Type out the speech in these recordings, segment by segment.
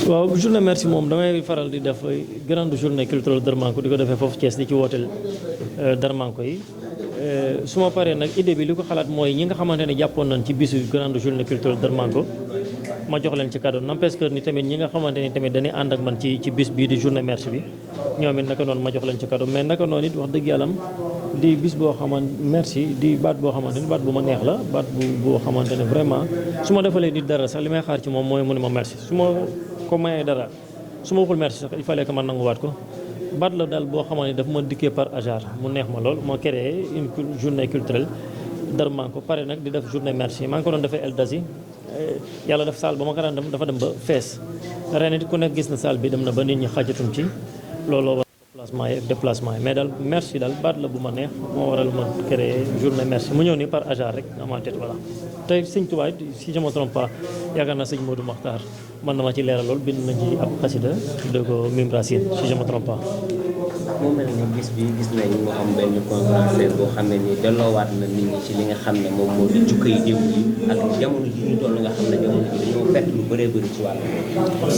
waaw journée merci moom damay faral di def grande journée culturelle Darmanko di ko defee foofu Thiès di ci wooteel Darmanko yi su ma paree nag idée bi li ko xalaat mooy ñi nga xamante ne jàppoon nañ ci bisu grande journée culturelle Darmanko ma jox leen ci cadeau n'empêche que ni tamit ñi nga xamante ni tamit dañuy ànd ak man ci bis bii di journée merci bi ñoom it naka noonu ma jox leen ci cadeau mais naka noonu it wax dëgg yàlla di bis boo xamante merci di baat boo xamante ni baat bu ma neex la baat boo xamante ne vraiment su ma defalee nit dara sax li may xaar ci moom mooy mu ne ma merci su ma ko mayee dara su ma waxul merci sax il fallait que man nanguwaat ko baat la daal boo xamante ni daf ma dikkee par hasard mu neex ma lool moo créé une journée culturelle Darmanko pare nag di def journée merci maa ngi ko doon defee El Dazi yàlla def salle ba ma ko daan dem dafa dem ba fees ren it ku nekk gis na salle bi dem na ba nit ñi xajatum ci looloo war déplacement yi ak déplacement yi mais daal merci daal baat la bu ma neex moo waral ma créé journée merci mu ñëw nii par hasard rek dans ma tête voilà tey sëñ Tuubaa si je me trompe pas yaakaar naa sëñ Modou Makhtar mën na ma ci leeral lool bind na ci ab xasida tuddee ko Mim Racine si je me trompe pas. moo mel ni bis bi gis nañ mu am benn conférence boo xam ne ni delloowaat na nit ñi ci li nga xam ne moom moo di jukka yi démb yi ak jamono ji ñu toll nga xam ne jamono ji dañoo fekk lu bëree bëri ci wàll.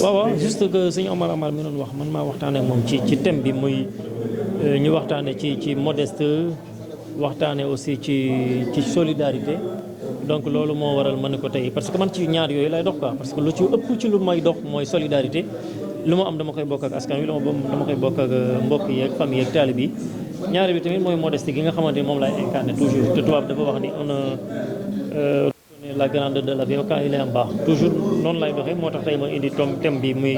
waaw juste que sëñ Omar Amar mi doon wax man maa waxtaanee moom ci thème bi muy ñu waxtaanee ci modeste waxtaanee aussi ci solidarité. donc loolu moo waral ma ne ko tey parce que man ci ñaar yooyu lay dox quoi parce que lu ci ëpp ci lu may dox mooy solidarité lu ma am dama koy bokk ak askan wi dama koy bokk ak mbokk yi ak famille yi ak taalib yi ñaari bi tamit mooy modestie gi nga xamante ni moom laay incarné toujours te tubaab dafa wax ni on a la grandeur de la vie quand il est en bas toujours noonu lay doxee moo tax tey ma indi thème bi muy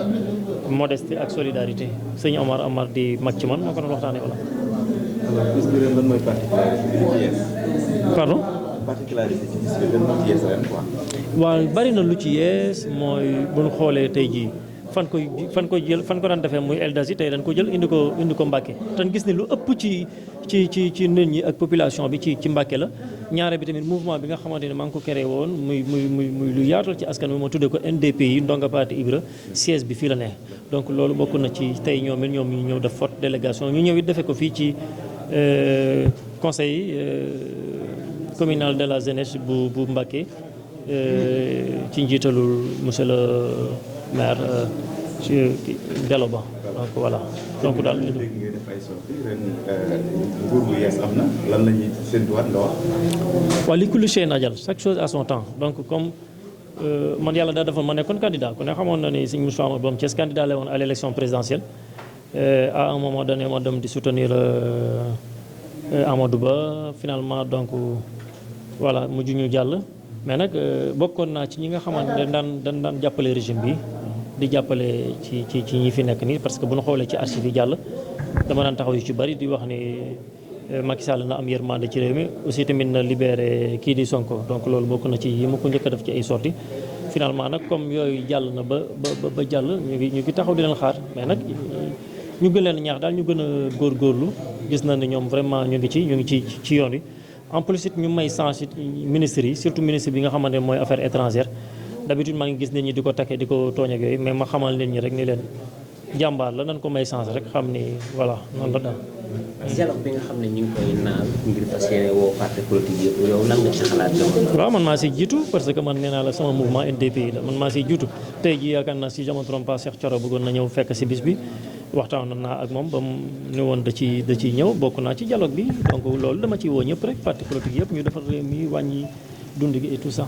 modestie ak solidarité sëñ Omar Amar di mag ci man moo ko doon waxtaanee wala. pardon. particularité ci bis bi lan moo ci yees ren quoi. waaw bari na lu ci yees mooy bu ñu xoolee tey jii fan ko daan defee muy El Dazi tey dañ ko jël indi ko Mbàkke te gis ne lu ëpp ci nit ñi ak population bi ci Mbàkke la ñaare bi tamit mouvement bi nga xamante ne maa ngi ko créé woon muy lu yaatal ci askan wi ma tuddee ko NDP yi Ndonga Parti Ibra siège bi fii la ne donc loolu bokk na ci tey ñoom ñu ñëw def forte délégation ñu ñëw it defee ko fii ci conseil communal de la jeunesse bu Mbacké ci njiitalul monsieur le maire Gallo Ba donc voilà donc daal dégg nga def ay sorties ren nguur bu yees am na lan la ñuy séntuwaat nga wax. waaw li kulli shay najal chaque chose à son temps donc comme man yàlla daa defoon ma nekkoon candidat ku ne xamoon na ni sëñ Moussa Amadou Bam Thiès candidat la woon à l'élection présidentielle à un moment donné ma dem di soutenir Amadou Ba finalement donc voilà mujj ñu jàll mais nag bokkoon naa ci ñi nga xamante ne daan jàppale régime bi di jàppale ci ñi fi nekk nii parce que bu ñu xoolee ci archive yi jàll dama daan taxaw yu ci bari di wax ni Macky Sall na am yërmande ci réew mi aussi tamit na libéré kii di Sonko donc loolu bokk na ci yi ma ko njëkk a def ci ay sorties finalement nag comme yooyu jàll na ba jàll ñu ngi taxaw di leen xaar mais nag ñu gën leen ñaax daal ñu gën a góorgóorlu gis na ni ñoom vraiment ñu ngi ci yoon wi. en plus it ñu may chance ministres yi surtout ministre bi nga xamante ne mooy affaires étrangères d'habitude maa ngi gis nit ñi di ko takkee di ko tooñ ak yooyu mais ma xamal nit ñi rek ni leen jàmbaar la nan ko may chance rek xam ni voilà noonu la daal. dialogue bi nga xam ne ñu ngi koy naan ngir fas yéene woo parti politique yëpp yow lan nga ci xalaat jamono. waaw man maa siy jiitu parce que man nee naa la sama mouvement NDP la man maa siy jiitu tey jii yaakaar naa si je me trompe pas Cheikh Thioro bëggoon na ñëw fekk si bis bi. waxtaan naa ak moom ba mu ne woon da ciy ñëw bokk naa ci dialogue bi donc loolu dama ciy woo ñëpp rek parti politique yëpp ñu defar réew mi wàññi dund gi et tout ça.